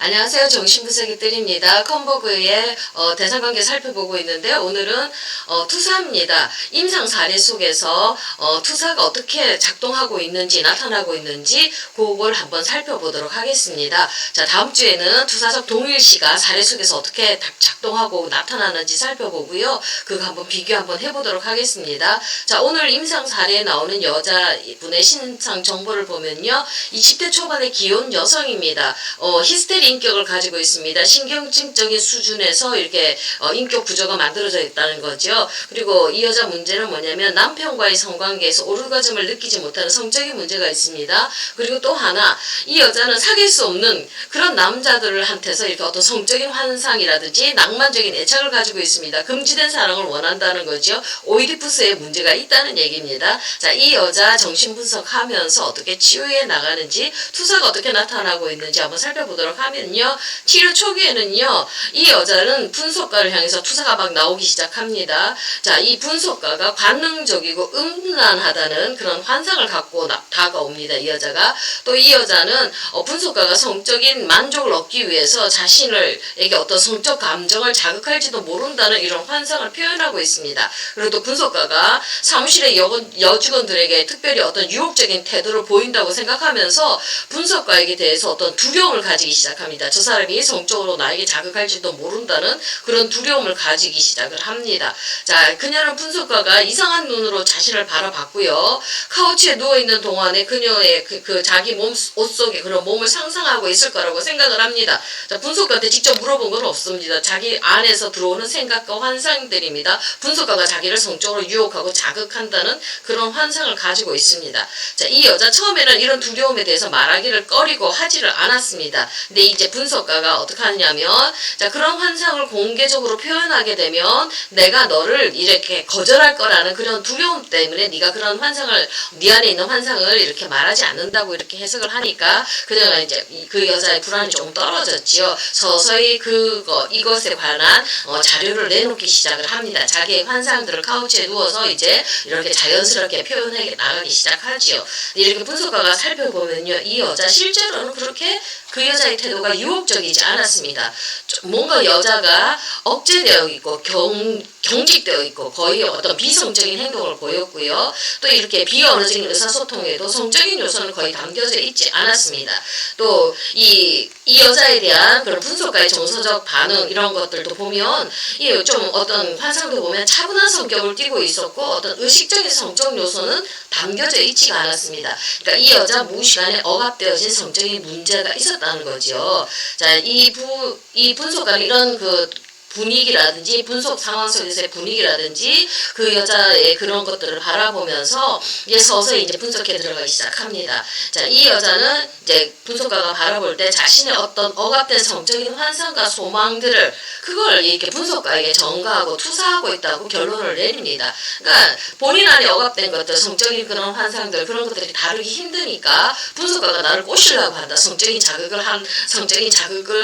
안녕하세요. 정신분석이들입니다. 컴버그의 대상관계 살펴보고 있는데 오늘은 투사입니다. 임상 사례 속에서 투사가 어떻게 작동하고 있는지 나타나고 있는지 그걸 한번 살펴보도록 하겠습니다. 자, 다음 주에는 투사적 동일시가 사례 속에서 어떻게 작동하고 나타나는지 살펴보고요. 그거 한번 비교 한번 해보도록 하겠습니다. 자, 오늘 임상 사례에 나오는 여자분의 신상 정보를 보면요. 20대 초반의 기혼 여성입니다. 히스테리 인격을 가지고 있습니다. 신경증적인 수준에서 이렇게 인격 구조가 만들어져 있다는 거죠. 그리고 이 여자 문제는 뭐냐면 남편과의 성관계에서 오르가즘을 느끼지 못하는 성적인 문제가 있습니다. 그리고 또 하나 이 여자는 사귈 수 없는 그런 남자들한테서 이렇게 어떤 성적인 환상이라든지 낭만적인 애착을 가지고 있습니다. 금지된 사랑을 원한다는 거죠. 오이디푸스의 문제가 있다는 얘기입니다. 자, 이 여자 정신분석하면서 어떻게 치유해 나가는지 투사가 어떻게 나타나고 있는지 한번 살펴보도록 하면요. 치료 초기에는요. 이 여자는 분석가를 향해서 투사가 막 나오기 시작합니다. 자, 이 분석가가 관능적이고 음란하다는 그런 환상을 갖고 다가옵니다. 이 여자가. 또 이 여자는 분석가가 성적인 만족을 얻기 위해서 자신에게 어떤 성적 감정을 자극할지도 모른다는 이런 환상을 표현하고 있습니다. 그리고 또 분석가가 사무실의 여직원들에게 특별히 어떤 유혹적인 태도를 보인다고 생각하면서 분석가에게 대해서 어떤 두려움을 가지기 시작합니다. 저 사람이 성적으로 나에게 자극할지도 모른다는 그런 두려움을 가지기 시작을 합니다. 자, 그녀는 분석가가 이상한 눈으로 자신을 바라봤고요. 카우치에 누워있는 동안에 그녀의 자기 옷 속에 그런 몸을 상상하고 있을 거라고 생각을 합니다. 자, 분석가한테 직접 물어본 건 없습니다. 자기 안에서 들어오는 생각과 환상들입니다. 분석가가 자기를 성적으로 유혹하고 자극한다는 그런 환상을 가지고 있습니다. 자, 이 여자 처음에는 이런 두려움에 대해서 말하기를 꺼리고 하지를 않았습니다. 근데 이제 분석가가 어떻게 하냐면 자, 그런 환상을 공개적으로 표현하게 되면 내가 너를 이렇게 거절할 거라는 그런 두려움 때문에 네가 그런 환상을 네 안에 있는 환상을 이렇게 말하지 않는다고 이렇게 해석을 하니까 그녀가 이제 그 여자의 불안이 조금 떨어졌지요. 서서히 이것에 관한 자료를 내놓기 시작을 합니다. 자기의 환상들을 카우치에 누워서 이제 이렇게 자연스럽게 표현해 나가기 시작하지요. 이렇게 분석가가 살펴보면요. 이 여자 실제로는 그렇게 그 여자의 태도가 유혹적이지 않았습니다. 뭔가 여자가 억제되어 있고 경직되어 있고 거의 어떤 비성적인 행동을 보였고요. 또 이렇게 비언어적인 의사소통에도 성적인 요소는 거의 담겨져 있지 않았습니다. 또 이 여자에 대한 그런 분석가의 정서적 반응 이런 것들도 보면 좀 어떤 환상도 보면 차분한 성격을 띠고 있었고 어떤 의식적인 성적 요소는 담겨져 있지가 않았습니다. 그러니까 이 여자 무의식간에 억압되어진 성적인 문제가 있었다는 거죠. 자, 이 분석가는 이런 분위기라든지 분석 상황 속에서의 분위기라든지 그 여자의 그런 것들을 바라보면서 이제 서서히 이제 분석해 들어가기 시작합니다. 자, 이 여자는 이제 분석가가 바라볼 때 자신의 어떤 억압된 성적인 환상과 소망들을 그걸 이렇게 분석가에게 전가하고 투사하고 있다고 결론을 내립니다. 그러니까 본인 안에 억압된 것들, 성적인 그런 환상들 그런 것들이 다루기 힘드니까 분석가가 나를 꼬시려고 한다. 성적인 자극을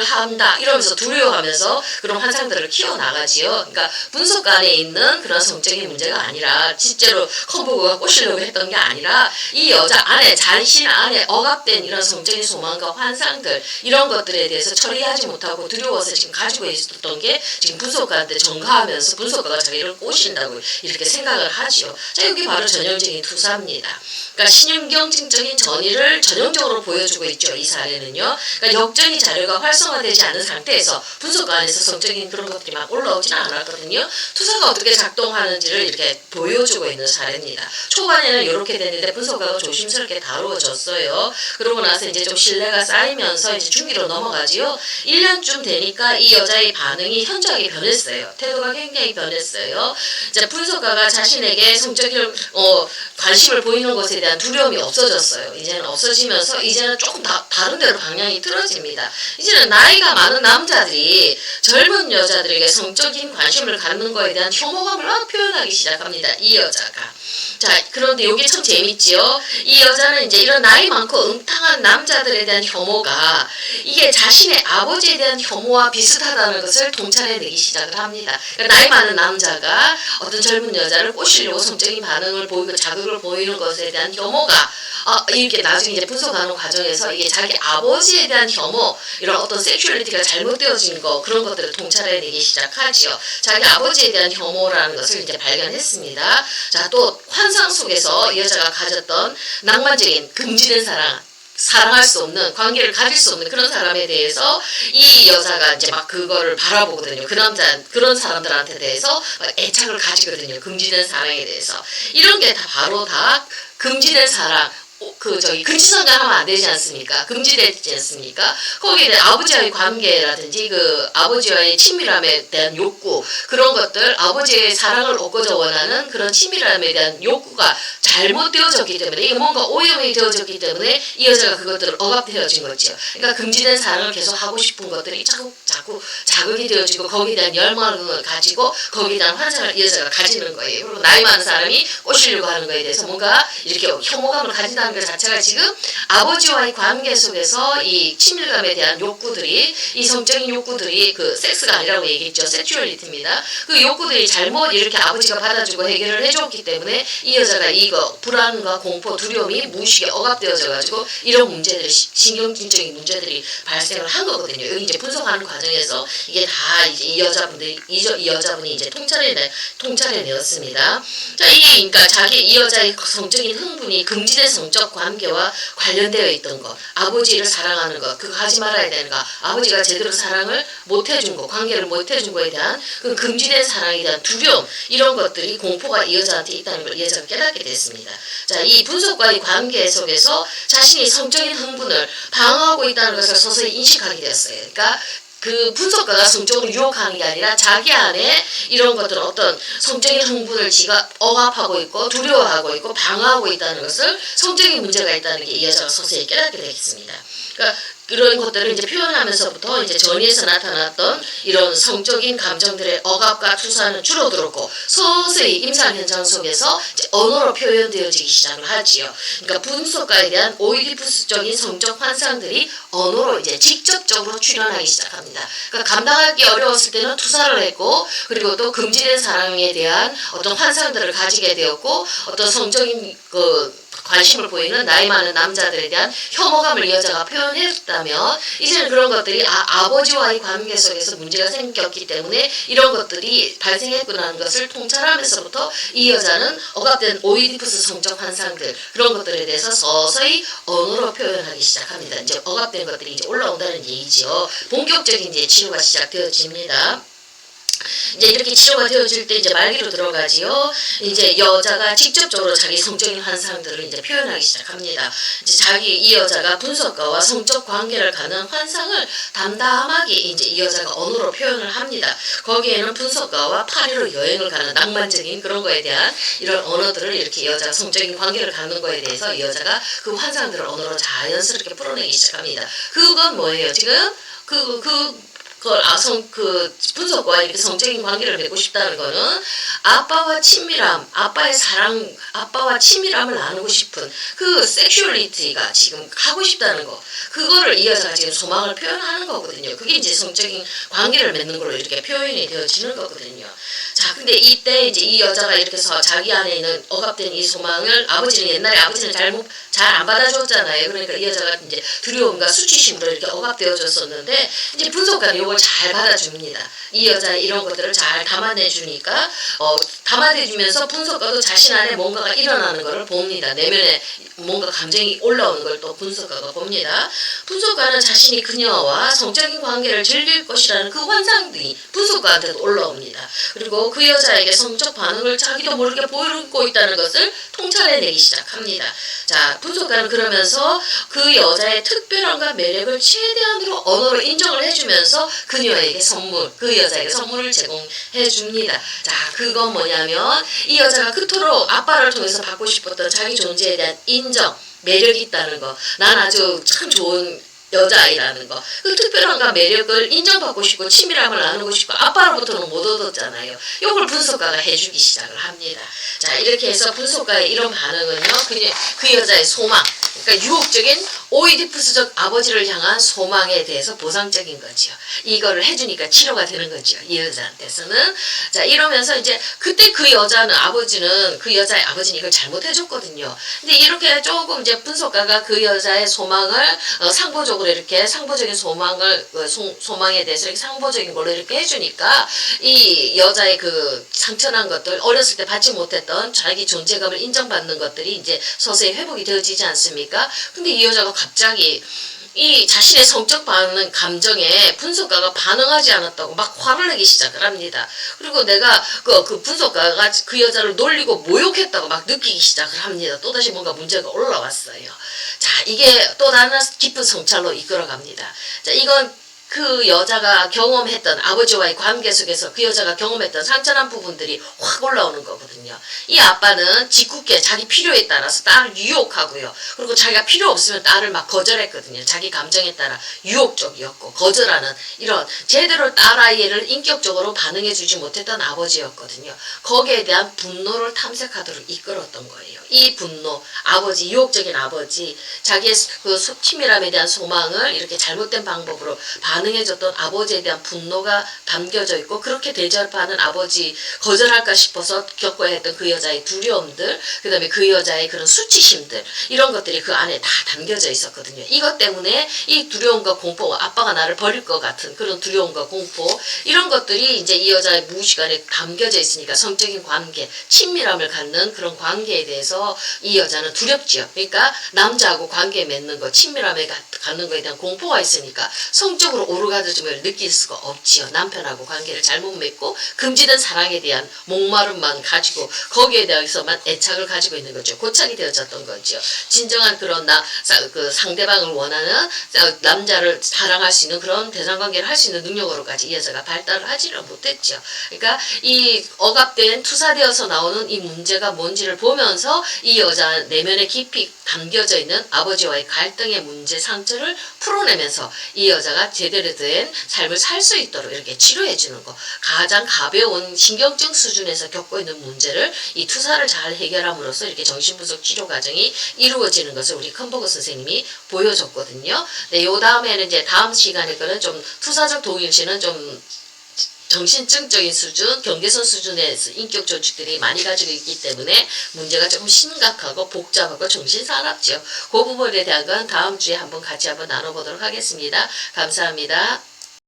한다. 이러면서 두려워하면서 그런 환상들 을 키워나가지요. 그러니까 분석가 안에 있는 그런 성적인 문제가 아니라 실제로 컴버그가 꼬시려고 했던 게 아니라 이 여자 안에 자신 안에 억압된 이런 성적인 소망과 환상들 이런 것들에 대해서 처리하지 못하고 두려워서 지금 가지고 있었던 게 지금 분석가한테 전가하면서 분석가가 자기를 꼬신다고 이렇게 생각을 하지요. 자, 여기 바로 전형적인 투사입니다. 그러니까 신경증적인 전이를 전형적으로 보여주고 있죠. 이 사례는요. 그러니까 역적인 자료가 활성화되지 않은 상태에서 분석가 안에서 성적인 그런 것들이 막 올라오지는 않았거든요. 투사가 어떻게 작동하는지를 이렇게 보여주고 있는 사례입니다. 초반에는 이렇게 됐는데 분석가가 조심스럽게 다루어졌어요. 그러고 나서 이제 좀 신뢰가 쌓이면서 이제 중기로 넘어가지요. 1년쯤 되니까 이 여자의 반응이 현저하게 변했어요. 태도가 굉장히 변했어요. 이제 분석가가 자신에게 성적인 관심을 보이는 것에 대한 두려움이 없어졌어요. 이제는 없어지면서 이제는 조금 다른 데로 방향이 틀어집니다. 이제는 나이가 많은 남자들이 젊은 여자 남자들에게 성적인 관심을 갖는 거에 대한 혐오감을 막 표현하기 시작합니다. 이 여자가. 자, 그런데 이게 참 재밌지요. 이 여자는 이제 이런 나이 많고 응탕한 남자들에 대한 혐오가 이게 자신의 아버지에 대한 혐오와 비슷하다는 것을 통찰해내기 시작을 합니다. 그러니까 나이 많은 남자가 어떤 젊은 여자를 꼬시려고 성적인 반응을 보이고 자극을 보이는 것에 대한 혐오가 이렇게 나중에 이제 분석하는 과정에서 이게 자기 아버지에 대한 혐오, 이런 어떤 섹슈얼리티가 잘못되어진 거, 그런 것들을 통찰해내기 시작하지요. 자기 아버지에 대한 혐오라는 것을 이제 발견했습니다. 자, 또 환상 속에서 이 여자가 가졌던 낭만적인 금지된 사랑할 수 없는, 관계를 가질 수 없는 그런 사람에 대해서 이 여자가 이제 막 그거를 바라보거든요. 그런 사람들한테 대해서 막 애착을 가지거든요. 금지된 사랑에 대해서. 이런 게 다 바로 다 금지된 사랑, 금지성가 하면 안 되지 않습니까? 금지되지 않습니까? 거기에 대한 아버지와의 관계라든지 아버지와의 친밀함에 대한 욕구, 그런 것들, 아버지의 사랑을 얻고자 원하는 그런 친밀함에 대한 욕구가 잘못되어졌기 때문에, 이게 뭔가 오염이 되어졌기 때문에 이 여자가 그것들을 억압되어진 거죠. 그러니까 금지된 사랑을 계속 하고 싶은 것들이 자꾸 자극이 되어지고, 거기에 대한 열망을 가지고 거기에 대한 환상을 이 여자가 가지는 거예요. 그리고 나이 많은 사람이 꼬시려고 하는 거에 대해서 뭔가 이렇게 혐오감을 가진다는 것 자체가 지금 아버지와의 관계 속에서 이 친밀감에 대한 욕구들이, 이 성적인 욕구들이 섹스가 아니라고 얘기했죠. 섹슈얼리티입니다. 그 욕구들이 잘못 이렇게 아버지가 받아주고 해결을 해줬기 때문에 이 여자가 이거 불안과 공포, 두려움이 무의식에 억압되어져 가지고 이런 문제들이, 신경질적인 문제들이 발생을 한 거거든요. 여기 이제 분석하는 과정에서 이게 다 이제 이 여자분이 이제 통찰해내었습니다. 자, 이게 그러니까 이 여자의 성적인 흥분이 금지된 성적 관계와 관련되어 있던 것, 아버지를 사랑하는 것, 그거 하지 말아야 되는 것, 아버지가 제대로 사랑을 못 해준 것, 관계를 못 해준 것에 대한 그 금지된 사랑에 대한 두려움, 이런 것들이 공포가 이 여자한테 있다는 걸 이 여자가 깨닫게 됐습니다. 자, 이 분석과의 관계 속에서 자신이 성적인 흥분을 방어하고 있다는 것을 서서히 인식하게 되었어요. 그러니까 그 분석가가 성적으로 유혹하는 게 아니라 자기 안에 이런 것들, 어떤 성적인 흥분을 지가 억압하고 있고 두려워하고 있고 방어하고 있다는 것을, 성적인 문제가 있다는 게 이 여자가 서서히 깨닫게 되겠습니다. 그러니까 그런 것들을 이제 표현하면서부터 이제 전이에서 나타났던 이런 성적인 감정들의 억압과 투사는 줄어들었고, 서서히 임상 현장 속에서 이제 언어로 표현되어지기 시작을 하지요. 그러니까 분석가에 대한 오이디푸스적인 성적 환상들이 언어로 이제 직접적으로 출현하기 시작합니다. 그러니까 감당하기 어려웠을 때는 투사를 했고, 그리고 또 금지된 사랑에 대한 어떤 환상들을 가지게 되었고, 어떤 성적인 관심을 보이는 나이 많은 남자들에 대한 혐오감을 이 여자가 표현했다면, 이제는 그런 것들이 아버지와의 관계 속에서 문제가 생겼기 때문에 이런 것들이 발생했구나는 것을 통찰하면서부터 이 여자는 억압된 오이디푸스 성적 환상들, 그런 것들에 대해서 서서히 언어로 표현하기 시작합니다. 이제 억압된 것들이 이제 올라온다는 얘기죠. 본격적인 이제 치료가 시작되어집니다. 이제 이렇게 치료가 되어질 때 이제 말기로 들어가지요. 이제 여자가 직접적으로 자기 성적인 환상들을 이제 표현하기 시작합니다. 이제 이 여자가 분석가와 성적 관계를 가는 환상을 담담하게 이제 이 여자가 언어로 표현을 합니다. 거기에는 분석가와 파리로 여행을 가는 낭만적인 그런 거에 대한 이런 언어들을 이렇게 여자가 성적인 관계를 갖는 거에 대해서 이 여자가 그 환상들을 언어로 자연스럽게 풀어내기 시작합니다. 그건 뭐예요? 지금 분석과 이렇게 성적인 관계를 맺고 싶다는 거는 아빠와 친밀함, 아빠의 사랑, 아빠와 친밀함을 나누고 싶은 그 섹슈얼리티가 지금 하고 싶다는 거, 그거를 이 여자가 지금 소망을 표현하는 거거든요. 그게 이제 성적인 관계를 맺는 걸로 이렇게 표현이 되어지는 거거든요. 자, 근데 이때 이제 이 여자가 이렇게 해서 자기 안에 있는 억압된 이 소망을, 옛날에 아버지는 잘 안 받아줬잖아요. 그러니까 이 여자가 이제 두려움과 수치심으로 이렇게 억압되어졌었는데, 이제 분석가는 이걸 잘 받아줍니다. 이 여자의 이런 것들을 잘 담아내주니까, 담아내주면서 분석가도 자신 안에 뭔가가 일어나는 것을 봅니다. 내면에 뭔가 감정이 올라오는 걸 또 분석가가 봅니다. 분석가는 자신이 그녀와 성적인 관계를 즐길 것이라는 그 환상들이 분석가한테도 올라옵니다. 그리고 그 여자에게 성적 반응을 자기도 모르게 보이고 있다는 것을 통찰해내기 시작합니다. 자, 분석가는 그러면서 그 여자의 특별함과 매력을 최대한으로 언어로 인정을 해주면서 그 여자에게 선물을 제공해 줍니다. 자, 그건 뭐냐면 이 여자가 그토록 아빠를 통해서 받고 싶었던 자기 존재에 대한 인정, 매력이 있다는 거. 난 아주 참 좋은 여자아이라는 거. 그 특별함과 매력을 인정받고 싶고 친밀함을 나누고 싶고 아빠로부터는 못 얻었잖아요. 이걸 분석가가 해주기 시작을 합니다. 자, 이렇게 해서 분석가의 이런 반응은요. 그 여자의 소망, 그러니까 유혹적인 오이디푸스적 아버지를 향한 소망에 대해서 보상적인 거지요. 이거를 해주니까 치료가 되는 거죠. 이 여자한테서는. 자, 이러면서 이제 그때 그 여자는 아버지는 그 여자의 아버지는 이걸 잘못해줬거든요. 근데 이렇게 조금 이제 분석가가 그 여자의 소망을 상보적으로 이렇게 상보적인 소망을 소망에 대해서 이렇게 상보적인 걸로 이렇게 해주니까 이 여자의 그 상처난 것들 어렸을 때 받지 못했던 자기 존재감을 인정받는 것들이 이제 서서히 회복이 되어지지 않습니까? 근데 이 여자가 갑자기 이 자신의 성적 반응 감정에 분석가가 반응하지 않았다고 막 화를 내기 시작을 합니다. 그리고 내가 그 분석가가 그 여자를 놀리고 모욕했다고 막 느끼기 시작을 합니다. 또다시 뭔가 문제가 올라왔어요. 자, 이게 또 다른 깊은 성찰로 이끌어갑니다. 자, 이건 그 여자가 경험했던 아버지와의 관계 속에서 그 여자가 경험했던 상처난 부분들이 확 올라오는 거거든요. 이 아빠는 짓궂게 자기 필요에 따라서 딸을 유혹하고요. 그리고 자기가 필요 없으면 딸을 막 거절했거든요. 자기 감정에 따라 유혹적이었고 거절하는 이런 제대로 딸아이를 인격적으로 반응해주지 못했던 아버지였거든요. 거기에 대한 분노를 탐색하도록 이끌었던 거예요. 이 분노, 아버지, 유혹적인 아버지, 자기의 그 친밀함에 대한 소망을 이렇게 잘못된 방법으로 반응해줬던 아버지에 대한 분노가 담겨져 있고 그렇게 대접하는 아버지 거절할까 싶어서 겪어야 했던 그 여자의 두려움들, 그 다음에 그 여자의 그런 수치심들 이런 것들이 그 안에 다 담겨져 있었거든요. 이것 때문에 이 두려움과 공포, 아빠가 나를 버릴 것 같은 그런 두려움과 공포 이런 것들이 이제 이 여자의 무의식안에 담겨져 있으니까 성적인 관계, 친밀함을 갖는 그런 관계에 대해서 이 여자는 두렵지요. 그러니까 남자하고 관계 맺는 거, 친밀함에 갖는 거에 대한 공포가 있으니까 성적으로 오르가즘을 느낄 수가 없지요. 남편하고 관계를 잘못 맺고 금지된 사랑에 대한 목마름만 가지고 거기에 대해서만 애착을 가지고 있는 거죠. 고착이 되어졌던 거죠. 진정한 그런 그 상대방을 원하는 남자를 사랑할 수 있는 그런 대상관계를 할 수 있는 능력으로까지 이 여자가 발달을 하지를 못했죠. 그러니까 이 억압된 투사되어서 나오는 이 문제가 뭔지를 보면서 이 여자 내면에 깊이 담겨져 있는 아버지와의 갈등의 문제, 상처를 풀어내면서 이 여자가 제대로 된 삶을 살 수 있도록 이렇게 치료해 주는 거. 가장 가벼운 신경증 수준에서 겪고 있는 문제를 이 투사를 잘 해결함으로써 이렇게 정신분석 치료 과정이 이루어지는 것을 우리 컨버거 선생님이 보여줬거든요. 네, 요 다음에는 이제 다음 시간에 거는 좀 투사적 동일시는 좀 정신증적인 수준, 경계선 수준에서 인격 조직들이 많이 가지고 있기 때문에 문제가 조금 심각하고 복잡하고 정신사납죠. 그 부분에 대한 건 다음 주에 한번 같이 한번 나눠보도록 하겠습니다. 감사합니다.